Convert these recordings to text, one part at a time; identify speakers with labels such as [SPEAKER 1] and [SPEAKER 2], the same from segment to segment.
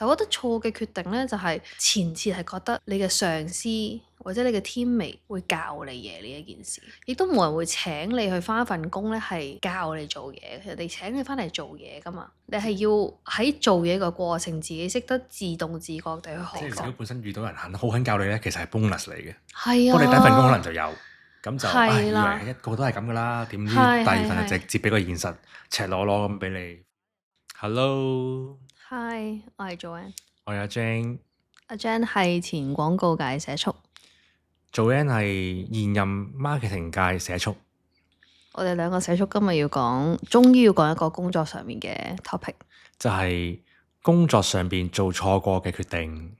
[SPEAKER 1] 但我覺得錯嘅決定咧，就係前設係覺得你嘅上司或者你嘅 teammate 會教你嘢呢一件事，亦都冇人會請你去返一份工咧係教你做嘢，人哋請你返嚟做嘢㗎嘛，你係要喺做嘢個過程自己識得自動自覺地去學。
[SPEAKER 2] 即係如果本身遇到人好肯教你咧，其實係 bonus 嚟嘅。
[SPEAKER 1] 係啊，
[SPEAKER 2] 不過你第一份工可能就有，咁就
[SPEAKER 1] 係啦，
[SPEAKER 2] 以為一個都係咁㗎啦，點知
[SPEAKER 1] 係
[SPEAKER 2] 第二份就
[SPEAKER 1] 係
[SPEAKER 2] 直接俾個現實赤裸裸咁俾你。Hello，
[SPEAKER 1] Hi，我係 Joanne。
[SPEAKER 2] 我係阿 Jane。
[SPEAKER 1] 阿 Jane 係前廣告界社畜。
[SPEAKER 2] Joanne 係現任 marketing 界社畜。
[SPEAKER 1] 我哋兩個社畜今日終於要講一個工作上面嘅 topic，
[SPEAKER 2] 就係工作上邊做錯過嘅決定。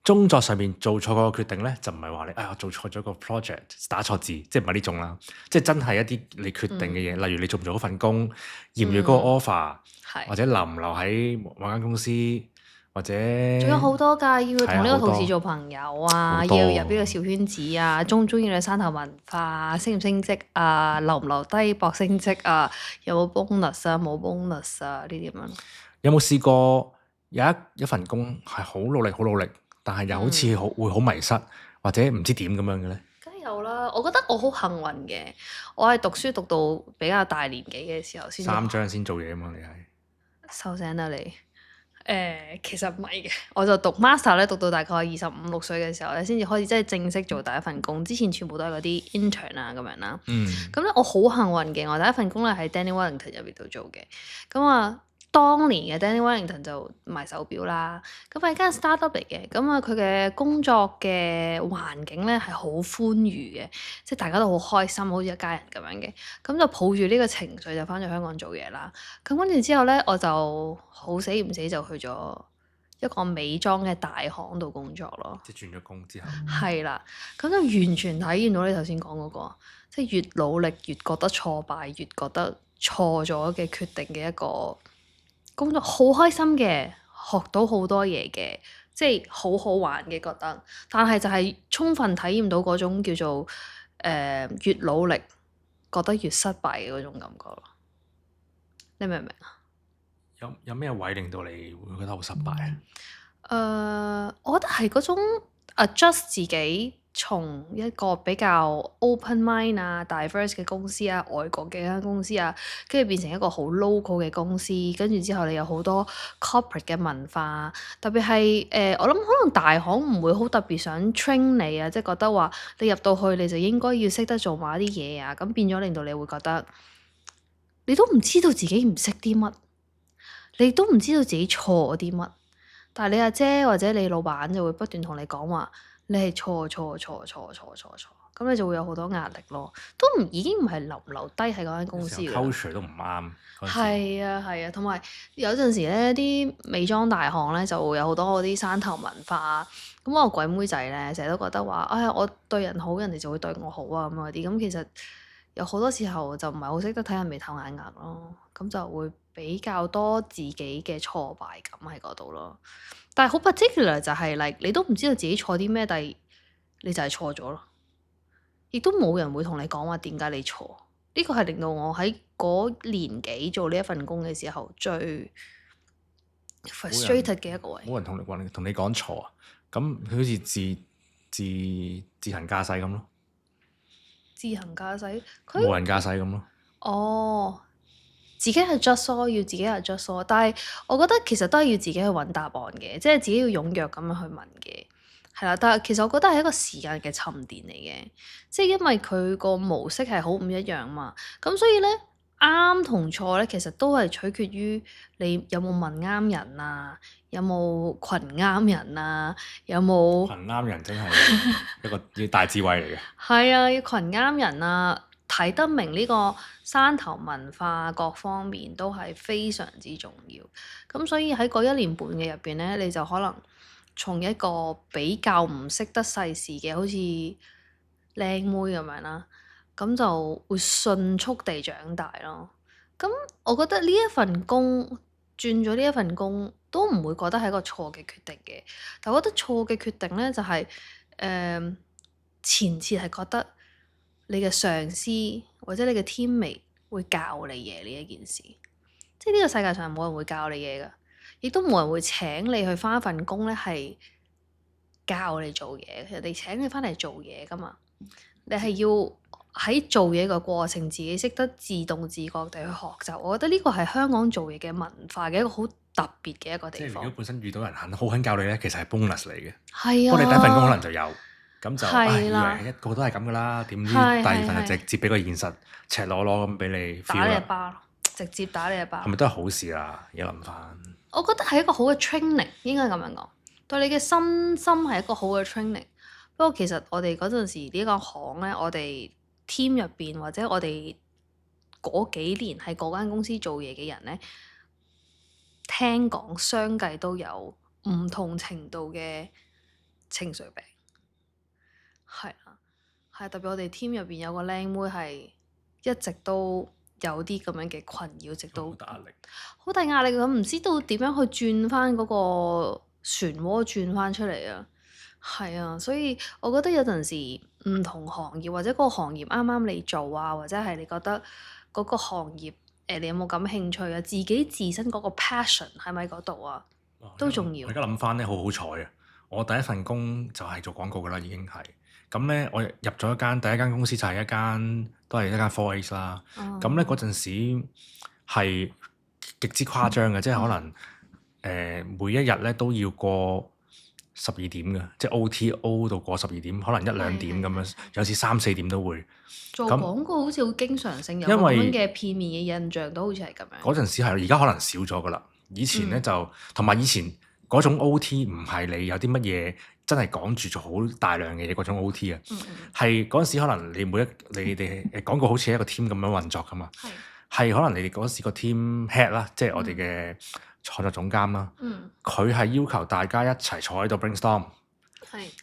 [SPEAKER 2] 工作上邊做錯過嘅決定咧，就唔係話你我做錯咗個 project， 打錯字，即係唔係呢種啦。即係真係一啲你決定嘅嘢，例如你做唔做嗰份工，要唔要嗰個 offer，或者留唔留喺某間公司，或者
[SPEAKER 1] 仲有好多㗎，要同呢個同事做朋友啊，要入呢個小圈子啊，中唔中意你山頭文化，升唔升職啊，留唔留低搏升職啊，有冇 bonus 啊，冇 bonus 啊，呢啲咁樣。
[SPEAKER 2] 有冇試過有一份工係好努力，但係又好似會好迷失，或者唔知點咁樣嘅咧？
[SPEAKER 1] 梗係有啦，我覺得我好幸運嘅，我係讀書讀到比較大年紀嘅時候先。
[SPEAKER 2] 3張先做嘢啊嘛，你係
[SPEAKER 1] 收聲啦你。其實唔係嘅，我就讀 master 咧，讀到大概25、26歲嘅時候咧，先至開始真係正式做第一份工。之前全部都係嗰啲 intern 啊咁樣啦。咁咧我好幸運嘅，我第一份工咧喺 Daniel Wellington 入邊度做嘅。咁啊，當年嘅 Daniel Wellington 就賣手錶啦。咁係間 startup 嚟嘅。咁啊，佢嘅工作嘅環境咧係好歡愉嘅，即係大家都好開心，好似一家人咁樣嘅。咁就抱住呢個情緒就翻咗香港做嘢啦。咁跟住之後咧，我就好死唔死就去咗一個美妝嘅大行度工作咯。
[SPEAKER 2] 即係轉咗工之後。
[SPEAKER 1] 係啦，咁就完全體驗到你頭先講嗰個，即係越努力越覺得挫敗，越覺得錯咗嘅決定嘅一個工作，好開心嘅，學到好多嘢嘅，即係好好玩嘅覺得。但係就係充分體驗到嗰種叫做越努力覺得越失敗嘅嗰種感覺咯。你明唔明啊？
[SPEAKER 2] 有咩位令到你會覺得好失敗啊？
[SPEAKER 1] 我覺得係嗰種 adjust 自己，從一個比較 open mind 啊、diverse 嘅公司啊、外國嘅間公司啊，跟住變成一個好 local 嘅公司，跟住之後你有好多 corporate 嘅文化，特別係我諗可能大行唔會好特別想 train 你啊，即係覺得話你入到去你就應該要識得做某啲嘢啊，咁變咗令到你會覺得你都唔知道自己唔識啲乜，你都唔知道自己錯啲乜。但係你阿姐或者你老闆就會不斷同你講話，你係錯，咁你就會有好多壓力咯。已經唔係留唔留低喺嗰間公司啦。
[SPEAKER 2] culture 都唔啱。
[SPEAKER 1] 係啊，同埋有陣時咧，啲美妝大行咧就會有好多嗰啲山頭文化。咁我鬼妹仔咧，成日都覺得話，我對人好，人哋就會對我好啊咁嗰啲。咁其實有好多時候就唔係好識得睇人眉頭眼額咯。咁就會比較多自己嘅挫敗感喺嗰度咯，但係好 particular 就係你都唔知道自己錯啲咩，但係你就係錯咗咯，亦都冇人會同你講話點解你錯。呢個係令到我喺嗰年紀做呢一份工嘅時候最 frustrated 嘅一個位。
[SPEAKER 2] 冇人同你講錯啊？咁佢好似自行駕駛咁咯。
[SPEAKER 1] 自行駕駛，
[SPEAKER 2] 無人駕駛咁咯。
[SPEAKER 1] 哦。自己係 adjust 咯，要自己係 adjust 咯，但係我覺得其實都係要自己去揾答案嘅，即係自己要踴躍咁樣去問嘅，係啦。但係其實我覺得係一個時間嘅沉澱嚟嘅，即係因為佢個模式係好唔一樣嘛，咁所以咧啱同錯咧，其實都係取決於你有冇問啱人啊，有冇群啱人啊，有冇
[SPEAKER 2] 群啱人真係一個要大智慧嚟嘅。
[SPEAKER 1] 係啊，要群啱人啊。睇得明呢個山頭文化各方面都係非常之重要，咁所以喺嗰1年半嘅入邊咧，你就可能從一個比較唔識得世事嘅，好似靚妹咁樣啦，咁就會迅速地長大咯。咁我覺得呢一份工轉咗呢一份工都唔會覺得係一個錯嘅決定嘅，但我覺得錯嘅決定咧就係前設係覺得你嘅上司或者你嘅 teammate 會教你嘢呢一件事，即係呢個世界上冇人會教你嘢㗎。亦都冇人會請你去返一份工咧係教你做嘢，人哋請你返嚟做嘢㗎嘛。你係要喺做嘢個過程自己識得自動自覺地去學習。我覺得呢個係香港做嘢嘅文化嘅一個好特別嘅一個地方。
[SPEAKER 2] 即係如果本身遇到人好肯教你咧，其實係 bonus 嚟嘅。
[SPEAKER 1] 係
[SPEAKER 2] 不過你第一份工可
[SPEAKER 1] 啊，
[SPEAKER 2] 能就有，咁就以
[SPEAKER 1] 係啦，
[SPEAKER 2] 為一個都係咁噶啦，點知
[SPEAKER 1] 係
[SPEAKER 2] 第二份
[SPEAKER 1] 係係
[SPEAKER 2] 就直接俾個現實赤裸裸咁俾你
[SPEAKER 1] 打
[SPEAKER 2] feel 啦，
[SPEAKER 1] 你一巴咯，直接打你一巴
[SPEAKER 2] 係。咪都係好事啊？而家諗翻，
[SPEAKER 1] 我覺得係一個好嘅 training，應該咁樣講，對你嘅身心係一個好嘅 training。不過其實我哋嗰陣時呢個行咧，我哋 team 入邊或者我哋嗰幾年喺嗰間公司做嘢嘅人咧，聽講相繼都有唔同程度嘅情緒病，係啊，係特別我哋 team 入邊有個靚妹係一直都有啲咁樣嘅困擾，直到
[SPEAKER 2] 好大壓力。
[SPEAKER 1] 好大壓力，咁唔知道點樣去轉翻嗰個漩渦轉翻出嚟啊！係啊，所以我覺得有陣時唔同行業或者嗰個行業啱啱你做啊，或者係你覺得嗰個行業你有冇感興趣啊？自己自身嗰個 passion 喺咪嗰度啊，都重要
[SPEAKER 2] 我而。家諗翻咧，好好彩啊！我第一份工就係做廣告噶啦，已經係咁咧。我入咗第一間公司就係都係一間 4A 啦。咁咧嗰陣時係極之誇張嘅，即係可能每一日咧都要過12點嘅，即係 OTO 到過12點，可能1、2點咁樣，有時3、4點都會。
[SPEAKER 1] 做
[SPEAKER 2] 咁
[SPEAKER 1] 廣告好似好經常性有
[SPEAKER 2] 因為
[SPEAKER 1] 咁樣嘅片面嘅印象，都好似係咁樣。
[SPEAKER 2] 嗰陣時係，而家可能少咗噶啦。以前咧就同埋以前嗰種 OT 唔係你有啲乜嘢真係趕住做好大量嘅嘢嗰種 OT 啊，係嗰陣時可能你哋廣告好似一個 team 咁樣運作噶嘛，係可能你哋嗰時個 team head 啦，即係我哋嘅創作總監啦，佢係要求大家一齊坐喺度 brainstorm，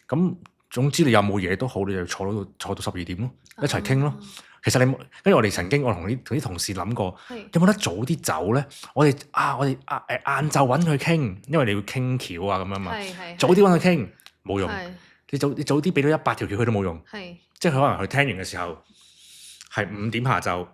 [SPEAKER 2] 咁總之你有冇嘢都好，你就坐到12點咯，一齊傾咯。其實跟住我哋曾經，我同啲同事諗過，有冇得早啲走咧？我哋晏晝揾佢傾，因為你要傾橋啊咁樣嘛。早啲揾佢傾冇用，你早啲俾到100條橋佢都冇用。即係佢可能佢聽完嘅時候係5點下晝，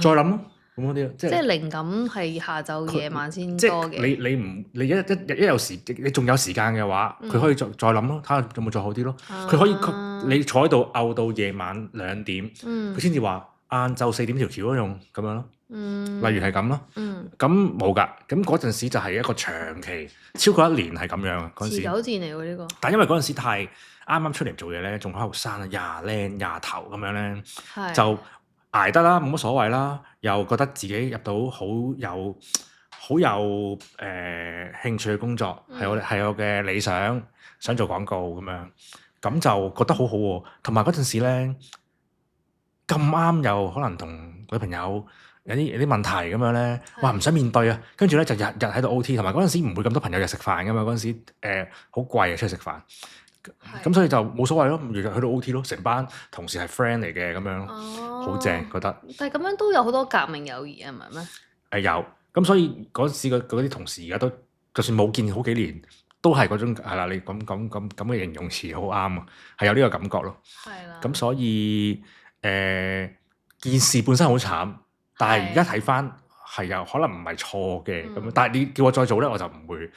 [SPEAKER 2] 再諗咯咁嗰啲。
[SPEAKER 1] 即係靈感係下晝夜晚先
[SPEAKER 2] 即
[SPEAKER 1] 多嘅。
[SPEAKER 2] 係你一有時，你仲有時間嘅話，佢可以再諗咯，睇下有冇再好啲咯。佢可以你坐喺度拗到夜晚2點，佢先至話晏晝4點條橋都用咁樣咯。例如係咁咯。咁冇㗎。咁嗰陣時就係一個長期超過1年係咁樣嗰陣時。
[SPEAKER 1] 持久戰嚟喎呢個。
[SPEAKER 2] 但因為嗰陣時太啱啱出嚟做嘢咧，仲喺後生啊廿頭咁樣咧，就捱得啦，冇乜所謂啦。又覺得自己入到好有興趣嘅工作，係我嘅理想，想做廣告咁樣，咁就覺得好好喎。同埋嗰陣時咧，咁啱又可能同女朋友有啲問題咁樣咧，哇唔想面對啊，跟住咧就日日喺度 OT，同埋嗰陣時唔會咁多朋友日食飯噶嘛，嗰陣時好貴啊出去食飯，咁所以就冇所謂咯，日日喺度 OT 咯，成班同事係 friend 嚟嘅咁樣，好正覺得。
[SPEAKER 1] 但係咁樣都有好多革命友誼啊，唔係咩？
[SPEAKER 2] 有，咁所以嗰時嗰啲同事而家都就算冇見好幾年，都係嗰種係啦，你咁嘅形容詞好啱啊，係有呢個感覺咯。
[SPEAKER 1] 係啦。
[SPEAKER 2] 咁所以件事本身好慘，但係而家睇翻係有可能唔係錯嘅咁樣，但係你叫我再做咧，我就唔會。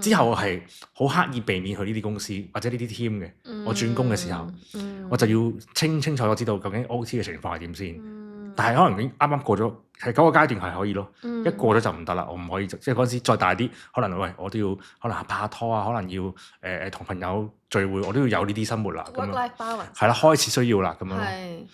[SPEAKER 2] 之後我係好刻意避免去呢啲公司或者呢啲 team 嘅。我轉工嘅時候，我就要清楚我知道究竟 OT 嘅情況係點先。但係可能已經啱啱過咗，係嗰個階段係可以咯。一過咗就唔得啦，我唔可以即係嗰陣時再大啲，可能我都要可能拍下拖啊，可能要同朋友聚會，我都要有呢啲生活啦。
[SPEAKER 1] Work-life balance
[SPEAKER 2] 係啦，開始需要啦咁樣。
[SPEAKER 1] 係，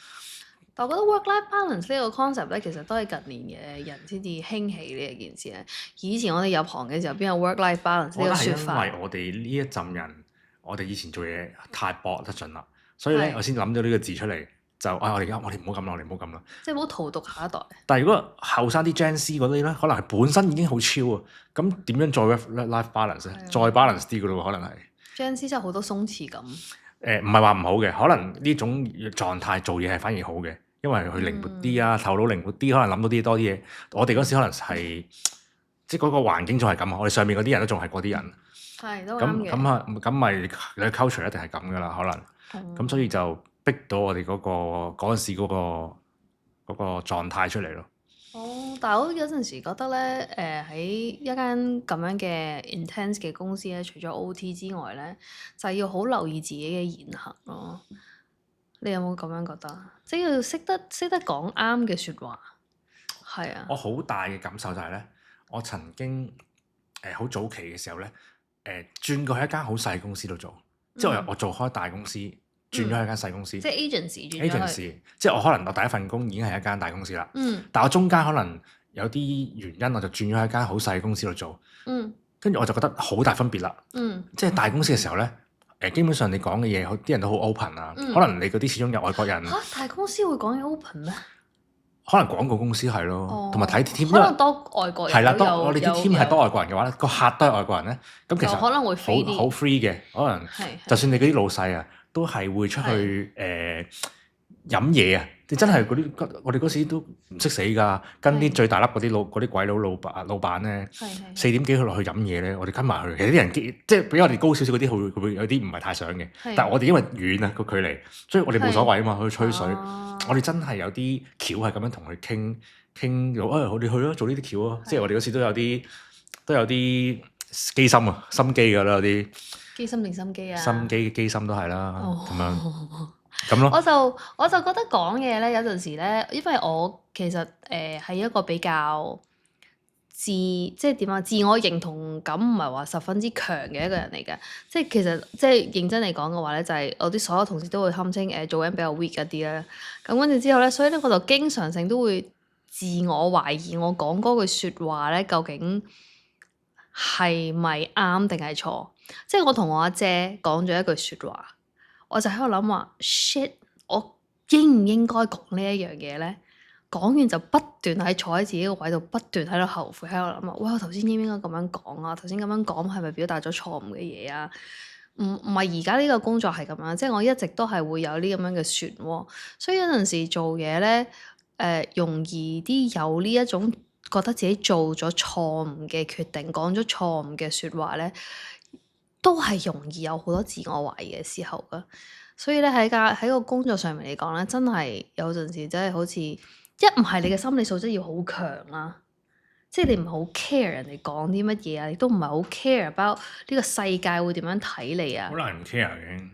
[SPEAKER 1] 但我覺得 work-life balance 呢個 concept 咧，其實都係近年嘅人先至興起呢一件事咧。以前我哋入行嘅時候，邊有 work-life balance 呢個説法？
[SPEAKER 2] 我覺得係因為我哋呢一陣人，我哋以前做嘢太搏得盡啦，所以咧我先諗咗呢個字出嚟。就我哋唔好咁啦，我哋唔好咁啦。
[SPEAKER 1] 即係唔好荼毒下一代。
[SPEAKER 2] 但係如果後生啲 Gen Z 嗰啲咧，可能係本身已經好超啊，咁點樣再 life balance 咧？再 balance 啲嘅咯，可能係。
[SPEAKER 1] Gen Z 真係好多鬆弛感。
[SPEAKER 2] 唔係話唔好嘅，可能呢種狀態做嘢係反而好嘅，因為佢靈活啲啊，頭腦靈活啲，可能諗到啲多啲嘢。我哋嗰時可能係即係嗰個環境仲係咁，我哋上面嗰啲人都仲係嗰啲人。
[SPEAKER 1] 係都啱嘅。
[SPEAKER 2] 咁咪你 culture 一定係咁噶啦，可能。咁所以就逼到我哋嗰陣時嗰個狀態出嚟咯。
[SPEAKER 1] 但係我有陣時覺得咧，喺一間咁樣嘅 intense 嘅公司咧，除咗 OT 之外咧，就係要好留意自己嘅言行咯。你有冇咁樣覺得？即係要識得講啱嘅説話。係啊。
[SPEAKER 2] 我好大嘅感受就係咧，我曾經好早期嘅時候咧，轉過去一間好細公司度做，即係我做開大公司，轉咗去一間細公司。
[SPEAKER 1] 即係 agency 轉咗去。
[SPEAKER 2] 即係我可能我第一份工已經係一間大公司啦。但我中間可能有啲原因，我就轉咗去一間好細公司度做。跟住我就覺得好大分別啦。即係大公司嘅時候咧，基本上你講嘅嘢，啲人都好 open 啊。可能你嗰啲始終有外國人。
[SPEAKER 1] 大公司會講嘢 open 咩？
[SPEAKER 2] 可能廣告公司係咯，同埋睇 team，
[SPEAKER 1] 可能多外國人。
[SPEAKER 2] 係啦，當我哋啲 team 係多外國人嘅話咧，個客都係外國人咧，咁其實
[SPEAKER 1] 可能會 free 啲，
[SPEAKER 2] 好 free 嘅。可能就算你嗰啲老細啊，都係會出去飲嘢啊！你真係嗰啲，我哋嗰時都唔識死㗎，跟啲最大粒嗰啲鬼佬老闆咧，4點幾去落去飲嘢咧，我哋跟埋去。其實啲人即係比我哋高少少嗰啲，會有啲唔係太想嘅。但係我哋因為遠啊個距離，所以我哋冇所謂啊嘛，去吹水。我哋真係有啲橋係咁樣同佢傾，我哋去咯，做呢啲橋啊！即係我哋嗰時都有啲機心啊，心機㗎啦，有啲
[SPEAKER 1] 機心定心機啊？
[SPEAKER 2] 心機機心都係啦，咁樣。咁咯，
[SPEAKER 1] 我就覺得講嘢咧，有陣時咧，因為我其實係一個比較即係點啊，自我認同感唔係話十分之強嘅一個人嚟嘅。即係其實即係認真嚟講嘅話咧，就係我啲所有同事都會堪稱做人比較 weak 一啲啦。咁跟住之後咧，所以咧我就經常性都會自我懷疑我講嗰句説話咧，究竟係咪啱定係錯？即係我同我阿姐講咗一句説話。我就喺度諗話 shit，我應唔應該講呢一樣嘢咧？講完就不斷喺坐喺自己個位度，不斷喺度後悔，喺度諗話，哇！我頭先應唔應該咁樣講啊？頭先咁樣講係咪表達咗錯誤嘅嘢啊？唔係而家呢個工作係咁樣，即係我一直都係會有呢咁樣嘅漩渦，所以有陣時做嘢咧，容易啲有呢一種覺得自己做咗錯誤嘅決定，講咗錯誤嘅説話咧。都係容易有好多自我懷疑嘅時候噶，所以咧喺個工作上面嚟講咧，真係有陣時真係好似唔係你嘅心理素質要好強啊，即係你唔係好 care 人哋講啲乜嘢啊，亦都唔係好 care about 呢個世界會點樣睇你啊。
[SPEAKER 2] 好難唔 care 嘅，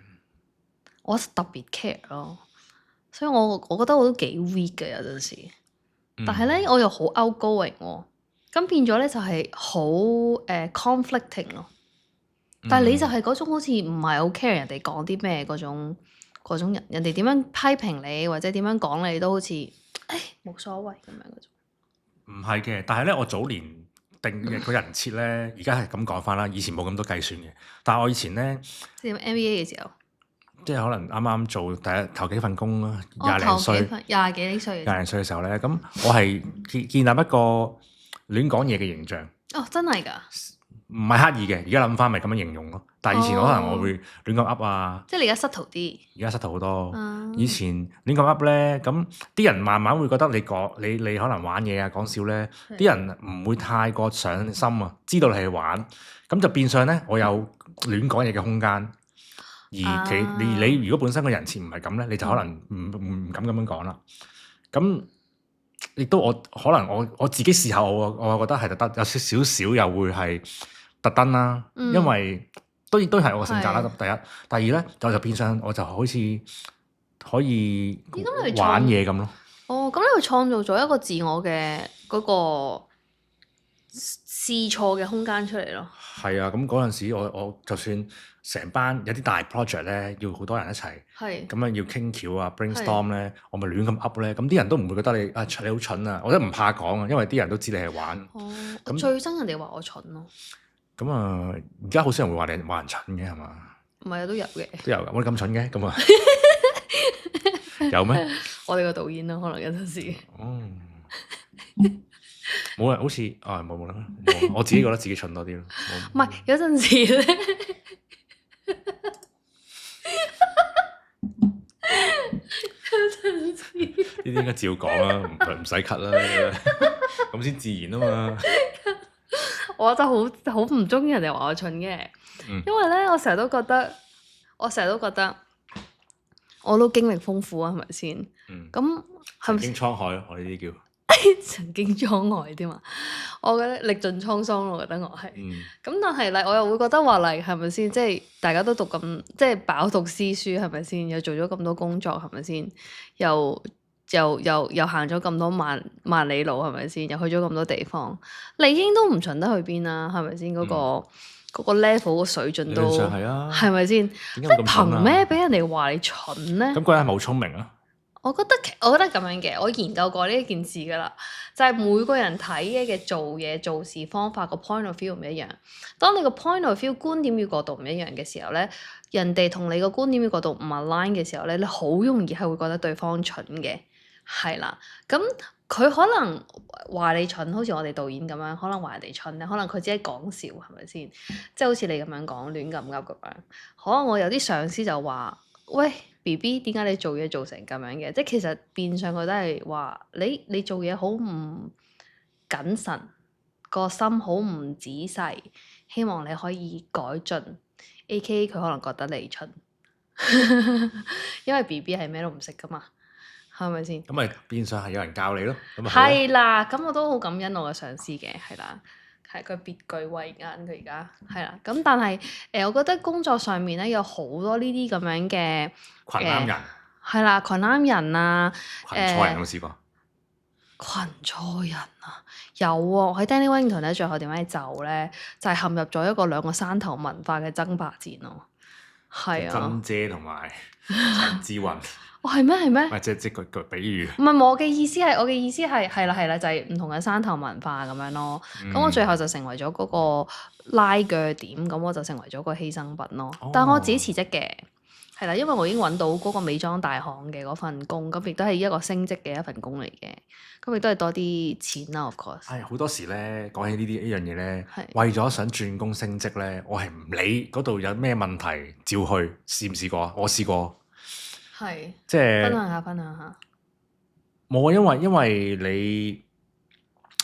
[SPEAKER 1] 我特別 care 咯，所以我覺得我都幾 weak 嘅有陣時，但係咧我又好 outgoing 喎，咁變咗咧就係好conflicting 咯。但係你就係嗰種好似唔係好 care 人哋講啲咩嗰種人，人哋點樣批評你或者點樣講你都好似冇所謂咁樣嗰種。
[SPEAKER 2] 唔係嘅，但係咧我早年定嘅個人設咧，而家係咁講翻啦，以前冇咁多計算嘅。但係我以前咧，
[SPEAKER 1] 即係 MBA 嘅時候，
[SPEAKER 2] 即係可能啱啱做頭幾份工啦，20零歲嘅時候咧，咁我係建立一個亂講嘢嘅形象。
[SPEAKER 1] 哦，真係㗎？
[SPEAKER 2] 唔係刻意嘅，而家諗翻咪咁樣形容咯。但係以前可能我會亂咁噏啊。
[SPEAKER 1] 即係你而家 subtle 啲。
[SPEAKER 2] 而家 subtle 好多。以前亂咁噏咧，咁啲人慢慢會覺得你可能玩嘢啊講笑咧，啲人唔會太過上心啊，知道你係玩，咁就變相咧我有亂講嘢嘅空間。而你如果本身個人設唔係咁咧，你就可能唔敢咁樣講啦。咁亦都可能我自己事後我覺得係特登有少少又會係特登啦，因為都係我嘅性格啦。第一，第二咧就變相我就好似可以玩嘢咁咯。
[SPEAKER 1] 哦，咁你會創造咗一個自我嘅嗰個試錯嘅空間出嚟咯。
[SPEAKER 2] 係啊，咁嗰陣時我就算成班有啲大 project 咧，要好多人一齊，咁樣要傾橋啊 brainstorm 咧，我咪亂咁噏咧，咁啲人都唔會覺得你好蠢啊，我都唔怕講啊，因為啲人都知你係玩。
[SPEAKER 1] 咁最憎人哋話我蠢咯。
[SPEAKER 2] 咁啊，而家好少人會話人蠢嘅係嘛？
[SPEAKER 1] 唔係啊，都有嘅。
[SPEAKER 2] 都有㗎，我哋咁蠢嘅咁啊？有咩？
[SPEAKER 1] 我哋個導演咯，可能有陣時。
[SPEAKER 2] 冇人好似冇啦，我自己覺得自己蠢多啲咯。
[SPEAKER 1] 唔係有陣時咧，有陣時
[SPEAKER 2] 呢啲應該照講啦，唔使 cut 啦，咁先自然啊嘛。
[SPEAKER 1] 我就好唔中意人哋話我蠢嘅，因為咧我成日都覺得我都經歷豐富啊，係咪先？咁係咪
[SPEAKER 2] 經滄海咯，我呢啲叫。
[SPEAKER 1] 曾經窗外添嘛，我覺得歷盡滄桑咯，我覺得我係。
[SPEAKER 2] 嗯，
[SPEAKER 1] 咁但係我又會覺得話係咪先？即係大家都讀咁，即係飽讀詩書係咪先？又做咗咁多工作係咪先？又行咗咁多萬里路係咪先？又去咗咁多地方，理應都唔蠢得去邊啦，係咪先？嗰個 level 個水準
[SPEAKER 2] 理
[SPEAKER 1] 都
[SPEAKER 2] 論上係啊，
[SPEAKER 1] 係咪先？
[SPEAKER 2] 點
[SPEAKER 1] 即
[SPEAKER 2] 解會咁
[SPEAKER 1] 係憑咩
[SPEAKER 2] 蠢啊？
[SPEAKER 1] 俾人哋話你蠢咧？
[SPEAKER 2] 咁嗰人係咪好聰明啊？
[SPEAKER 1] 我覺得咁樣嘅，我研究過呢一件事㗎啦，就係每個人睇嘅做嘢做事方法個 point of view 唔一樣。當你個 point of view 觀點與角度唔一樣嘅時候咧，人哋同你個觀點與角度唔 align 嘅時候咧，你好容易係會覺得對方蠢嘅，係啦。咁佢可能話你蠢，好似我哋導演咁樣，可能話人哋蠢咧，可能佢只係講笑，係咪先？即係好似你咁樣講亂咁噏咁樣。可能我有啲上司就話：喂，BB，點解你做嘢做成咁樣嘅？即係其實變相佢都係話你做嘢好唔謹慎，個心好唔仔細，希望你可以改進。A.K.A 佢可能覺得你蠢，因為 BB 係咩都唔識噶嘛，係咪先？
[SPEAKER 2] 咁咪變相係有人教你咯，咁咪好咯。
[SPEAKER 1] 係啦，咁我都好感恩我嘅上司嘅，係啦，係佢別具慧眼，佢而家係啦。咁但係我覺得工作上面咧有好多呢啲咁樣嘅
[SPEAKER 2] 群啱人，
[SPEAKER 1] 係啦，群啱人啊，
[SPEAKER 2] 群錯人有冇試過？
[SPEAKER 1] 群錯人啊，有喎、我喺 Danny Wellington 咧，最後點解走咧？就係、陷入咗一個兩個山頭文化嘅爭霸戰咯。係啊，
[SPEAKER 2] 珍姐同埋陳志雲，
[SPEAKER 1] 哦係咩係咩？
[SPEAKER 2] 唔係即個比喻。
[SPEAKER 1] 唔係我嘅意思係係啦，就係、唔同嘅山頭文化咁樣咯。咁、我最後就成為咗嗰個拉鋸點，咁我就成為咗個犧牲品咯。但我自己辭職嘅，係啦，因為我已經揾到嗰個美妝大行嘅嗰份工，咁亦都係一個升職嘅一份工嚟嘅，咁亦都係多啲錢啦，of course。
[SPEAKER 2] 係好多時咧，講起呢樣嘢咧
[SPEAKER 1] 係，
[SPEAKER 2] 為咗想轉工升職咧，我係唔理嗰度有咩問題，照去。試唔試過啊？我試過，
[SPEAKER 1] 係，
[SPEAKER 2] 即係
[SPEAKER 1] 分享下。
[SPEAKER 2] 冇啊，因為你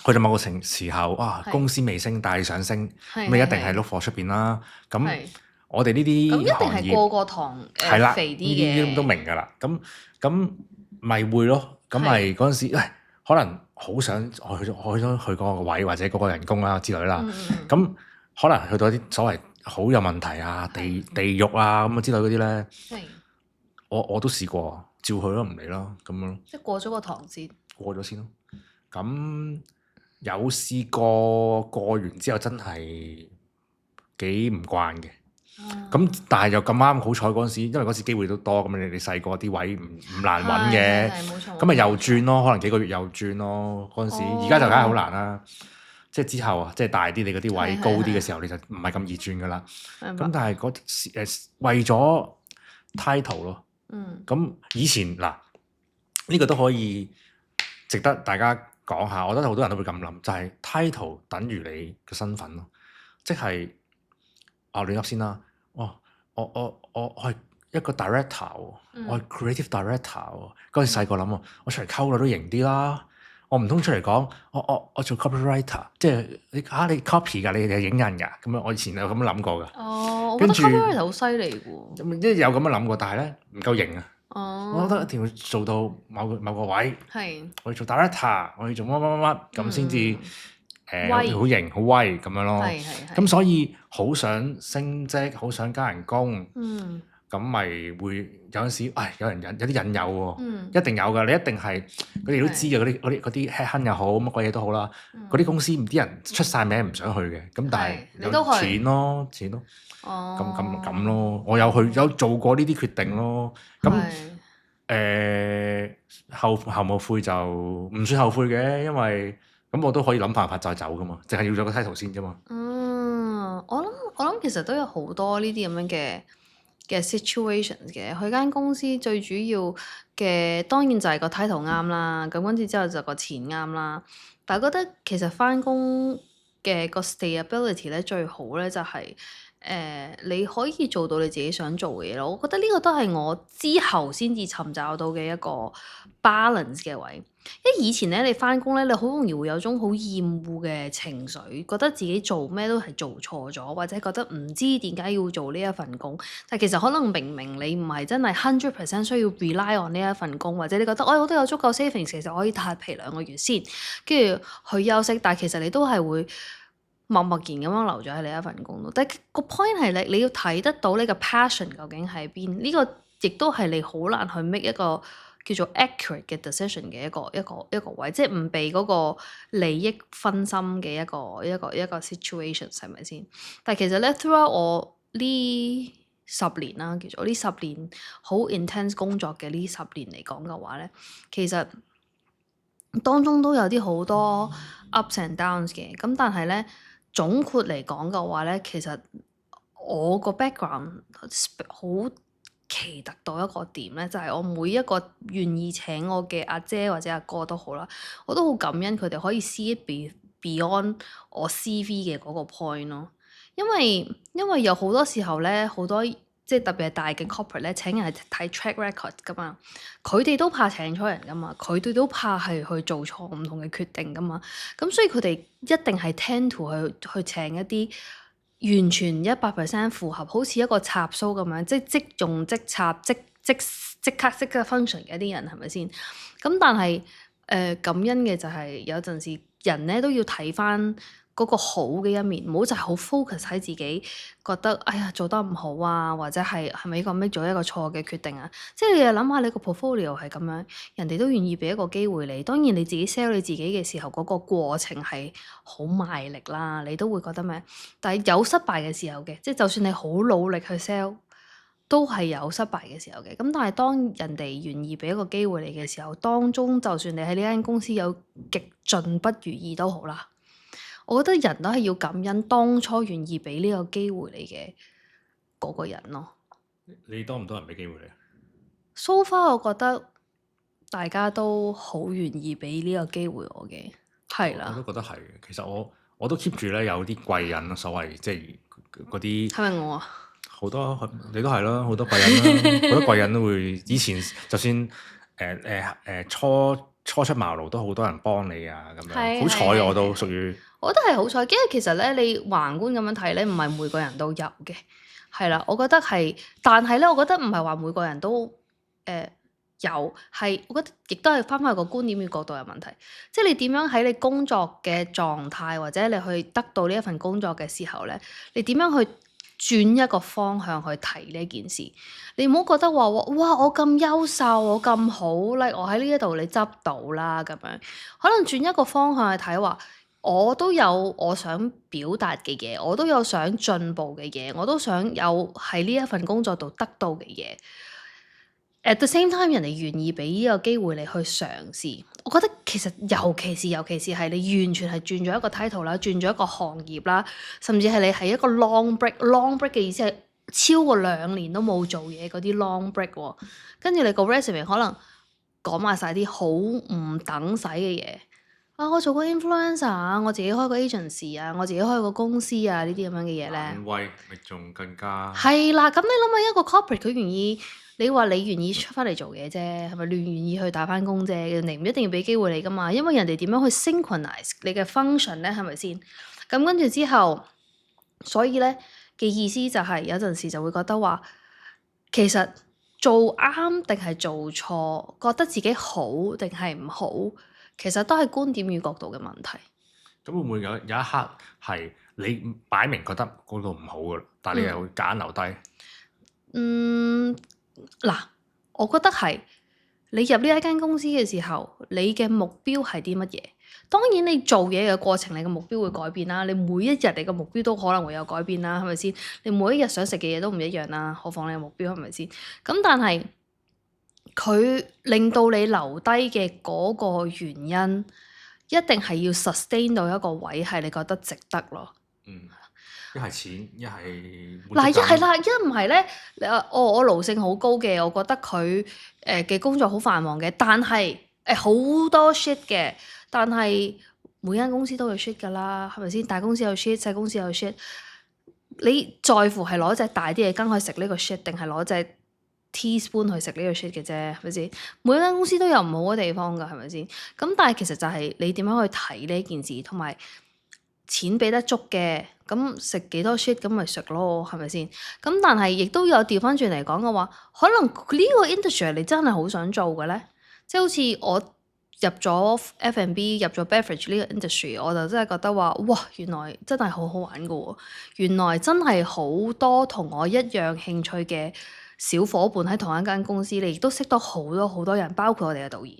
[SPEAKER 2] 去到某個時候，哇，
[SPEAKER 1] 係
[SPEAKER 2] 公司未升，但係想升，
[SPEAKER 1] 係
[SPEAKER 2] 咁你一定係碌貨出邊啦。咁
[SPEAKER 1] 係
[SPEAKER 2] 我哋呢
[SPEAKER 1] 咁一定
[SPEAKER 2] 啲行業
[SPEAKER 1] 係過個堂
[SPEAKER 2] 係啦，
[SPEAKER 1] 肥啲
[SPEAKER 2] 呢啲都
[SPEAKER 1] 嘅，
[SPEAKER 2] 明㗎啦。咁咪會咯。咁咪嗰陣時，可能好想我去嗰個位或者嗰個人工啦之類啦。咁可能去到一啲所謂好有問題啊、地獄啊咁之類嗰啲咧，
[SPEAKER 1] 係
[SPEAKER 2] 我都試過，照去咯，唔理咯，咁樣咯。
[SPEAKER 1] 即係過咗個堂先。
[SPEAKER 2] 過咗先咯。咁有試過完之後真係幾唔慣嘅。咁但係又咁啱好彩嗰陣時，因為嗰時機會都多，咁你細個啲位唔難揾嘅，咁咪又轉咯，可能幾個月又轉咯。嗰陣時，而家就梗係好難啦。即係之後啊，即係大啲，你嗰啲位高啲嘅時候，你就唔係咁易轉噶啦。咁但係嗰時為咗 title 咯。咁以前嗱，呢個都可以值得大家講下。我覺得好多人都會咁諗，就係 title 等於你嘅身份咯，即係亂噏先啦。我係一個 director 喎，我係 creative director 喎。嗰陣細個諗喎，我出嚟溝女都型啲啦。我唔通出嚟講，我做 copywriter，即係你 copy 㗎，你係影印㗎咁樣。我以前有咁樣諗過㗎。
[SPEAKER 1] 哦，我覺得 copywriter 好犀利喎。
[SPEAKER 2] 即係有咁樣諗過，但係咧唔夠型啊。
[SPEAKER 1] 哦，
[SPEAKER 2] 我覺得一定要做到某個位，
[SPEAKER 1] 係
[SPEAKER 2] 我要做 director，我要做乜咁先至
[SPEAKER 1] 威
[SPEAKER 2] 好型好威咁樣咯。
[SPEAKER 1] 係
[SPEAKER 2] 咁所以好想升職，好想加人工。咁咪會有陣時，有啲引誘喎。一定有㗎，你一定係佢哋都知嘅，嗰啲 headhunt 又好，乜鬼嘢都好啦。嗰啲公司啲人出晒名唔想去嘅，咁但係有錢咯。咁咯，我有做過呢啲決定咯。咁後後悔就唔算後悔嘅，因為咁我都可以諗辦法再走噶嘛，淨係要咗個 title 先啫嘛。
[SPEAKER 1] 我諗其實都有好多呢啲咁樣嘅 situations 嘅。去間公司最主要嘅當然就係個 title 啱啦，咁跟住之後就個錢啱啦。但係覺得其實返工嘅個 stability 咧最好咧就係、你可以做到你自己想做嘅嘢咯。我覺得呢個都係我之後先至尋找到嘅一個 balance 嘅位。因為以前咧，你翻工咧，你好容易會有種好厭惡嘅情緒，覺得自己做咩都係做錯咗，或者覺得唔知點解要做呢一份工。但其實可能明明你唔係真係 100% 需要 rely on 呢一份工，或者你覺得我都有足夠 savings，其實我可以撻皮2個月先，跟住去休息。但其實你都係會默默然咁樣留咗喺你一份工度。但個 point 係你要睇得到你嘅 passion 究竟喺邊，呢個亦都係你好難去 make 一個叫做 accurate 嘅 decision 嘅一個位，即係唔被嗰個利益分心嘅一個 situation 係咪先？但係其實咧 throughout 我呢10年啦，叫做呢10年好 intense 工作嘅呢10年嚟講嘅話咧，其實當中都有啲好多 ups and downs 嘅。咁但係咧總括嚟講嘅話咧，其實我個 background 好奇特到一個點咧，就係我每一個願意請我嘅阿姐或者阿哥都好啦，我都好感恩佢哋可以 see it beyond 我 CV 嘅嗰個 point 咯。因為有好多時候咧，好多即係特別係大嘅 corporate 咧，請人係睇 track record 噶嘛，佢哋都怕請錯人噶嘛，佢哋都怕係去做錯唔同嘅決定噶嘛，咁所以佢哋一定係 tend to 去請一啲完全100% 符合，好似一個插蘇咁樣，即用即插即刻 function 嘅一啲人，係咪先？咁但係感恩嘅就係有陣時人咧都要睇翻嗰個好嘅一面，唔好就係好 focus 喺自己覺得哎呀做得唔好啊，或者係咪呢個 make 咗一個錯嘅決定啊？即係你又諗下你個 portfolio 係咁樣，人哋都願意俾一個機會你。當然你自己 sell 你自己嘅時候，嗰個過程係好賣力啦，你都會覺得咩？但係有失敗嘅時候嘅，即係就算你好努力去 sell，都係有失敗嘅時候嘅。咁但係當人哋願意俾一個機會你嘅時候，當中就算你喺呢間公司有極盡不如意都好啦。我覺得人都係要感恩當初願意俾呢個機會你嘅嗰個人咯。
[SPEAKER 2] 你多唔多人俾機會你
[SPEAKER 1] ？So far 我覺得大家都好願意俾呢個機會我嘅，係啦。
[SPEAKER 2] 我都覺得係嘅。其實我都 keep 住咧有啲貴人咯，所謂即係嗰啲。
[SPEAKER 1] 係咪我啊？
[SPEAKER 2] 好多你都係啦，好多貴人啦，好多貴人都會以前就算初出茅廬都好多人幫你啊咁樣。好彩我都屬於。
[SPEAKER 1] 我覺得係好彩，因為其實咧，你橫觀咁樣睇咧，唔係每個人都有嘅，係啦。我覺得係，但係咧，我覺得唔係話每個人都有，係我覺得亦都係翻返個觀點與角度有問題。即係你點樣喺你工作嘅狀態，或者你去得到呢一份工作嘅時候咧，你點樣去轉一個方向去睇呢件事？你唔好覺得話哇，我咁優秀，我咁好，我喺呢一度你執到啦咁樣。可能轉一個方向去睇話。我都有我想表達嘅嘢，我都有想進步嘅嘢，我都想有喺呢一份工作度得到嘅嘢。At the same time，人哋願意俾呢個機會你去嘗試，我覺得其實尤其是係你完全係轉咗一個 title 啦，轉咗一個行業啦，甚至係你係一個 long break 嘅意思係超過2年都冇做嘢嗰啲 long break 喎。跟住你個 resume 可能講埋晒啲好唔等使嘅嘢。我做過 influencer 啊，我自己開個 agency 啊，我自己開個公司啊，呢啲咁樣嘅嘢咧。
[SPEAKER 2] 喂，咪仲更加
[SPEAKER 1] 係啦，咁你諗下一個 corporate 佢願意，你話你願意出翻嚟做嘢啫，係咪？你願意去打翻工啫，人哋唔一定要俾機會你噶嘛，因為人哋點樣去 synchronize 你嘅 function 咧，係咪先？咁跟住之後，所以咧嘅意思就係有陣時就會覺得話，其實做啱定係做錯，覺得自己好定係唔好。其實都係觀點與角度嘅問題。
[SPEAKER 2] 咁會唔會有一刻係你擺明覺得嗰度唔好噶啦，但係你又會揀留低？
[SPEAKER 1] 嗱，我覺得係你入呢一間公司嘅時候，你嘅目標係啲乜嘢？當然你做嘢嘅過程，你嘅目標會改變啦。你每一日你嘅目標都可能會有改變啦，係咪先？你每一日想食嘅嘢都唔一樣啦，何況你嘅目標係咪先？咁但係佢令到你留低嘅嗰個原因，一定係要 sustain 到一個位，係你覺得值得咯。
[SPEAKER 2] 一係錢，一係
[SPEAKER 1] 嗱，一係啦，一唔係咧，我勞性好高嘅，我覺得佢嘅工作好繁忙嘅，但係好多 shit 嘅，但係每間公司都有 shit 㗎啦，係咪先？大公司有 shit，細公司有 shit，你在乎係攞隻大啲嘅羹去食呢個 shit，定係攞隻 teaspoon 去食呢個 shit 嘅啫，係咪先？每一間公司都有唔好嘅地方㗎，係咪先？咁但係其實就係你點樣去睇呢件事，同埋錢俾得足嘅，咁食幾多 shit 咁咪食咯，係咪先？咁但係亦都有調翻轉嚟講嘅話，可能呢個 industry 你真係好想做嘅咧，即係好似我入咗 F&B 入咗 beverage 呢個 industry，我就真係覺得話，哇，原來真係好好玩㗎喎！原來真係好多同我一樣興趣嘅小伙伴喺同一間公司，你亦都識到好多好多人，包括我哋嘅導演，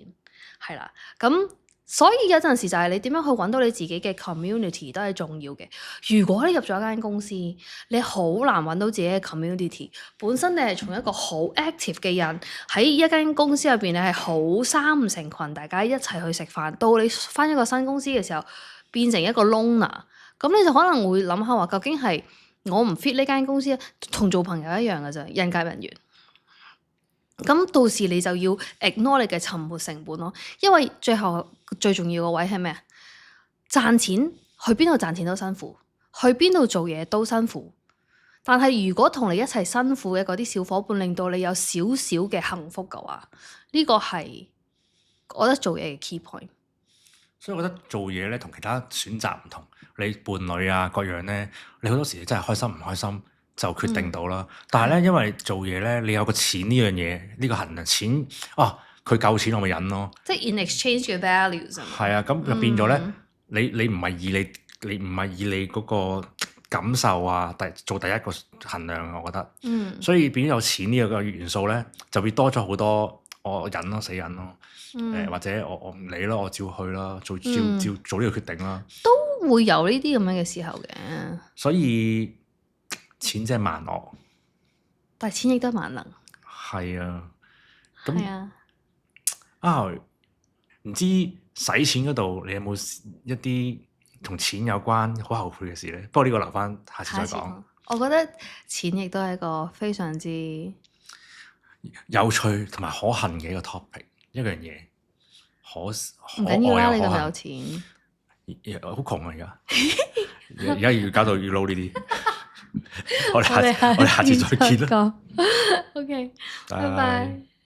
[SPEAKER 1] 係啦。咁所以有陣時就係你點樣去揾到你自己嘅 community 都係重要嘅。如果你入咗一間公司，你好難揾到自己嘅 community。本身你係從一個好 active 嘅人喺一間公司入邊，你係好三五成群，大家一齊去食飯。到你返一個新公司嘅時候，變成一個 loner，咁你就可能會諗下話，究竟係我唔 fit 呢間公司，同做朋友一樣嘅啫，人夾人緣。咁到時你就要 ignore 你嘅沉沒成本咯，因為最後最重要個位係咩啊？賺錢去邊度賺錢都辛苦，去邊度做嘢都辛苦。但係如果同你一齊辛苦嘅嗰啲小伙伴，令到你有少少嘅幸福嘅話，呢個係我覺得做嘢嘅 key point。
[SPEAKER 2] 所以我覺得做嘢咧同其他選擇唔同，你伴侶啊各樣咧，你好多時真係開心唔開心就決定到啦。但係咧，因為做嘢咧，你有個錢呢樣嘢，呢個衡量錢佢夠錢我咪忍咯。
[SPEAKER 1] 即係 in exchange 嘅 values。
[SPEAKER 2] 係啊，咁就變咗咧，你唔係你唔係以你嗰個感受啊做第一個衡量，我覺得。所以變咗有錢呢個元素咧，就會多咗好多我忍咯，死忍咯。或者我唔理咯，我照去啦，照做呢個決定啦。
[SPEAKER 1] 都會有呢啲咁樣嘅時候嘅。所
[SPEAKER 2] 以錢真係萬惡，
[SPEAKER 1] 但係錢亦都萬能。
[SPEAKER 2] 係啊，咁唔知使錢嗰度你有冇一啲同錢有關好後悔嘅事咧？不過呢個留翻下次再講。
[SPEAKER 1] 我覺得錢亦都係一個非常之
[SPEAKER 2] 有趣同埋可恨嘅一個 topic。一樣嘢唔
[SPEAKER 1] 緊要啦，你咁有錢，
[SPEAKER 2] 好窮啊！而家要搞到要撈呢啲，我哋下次再見啦。
[SPEAKER 1] OK，拜拜。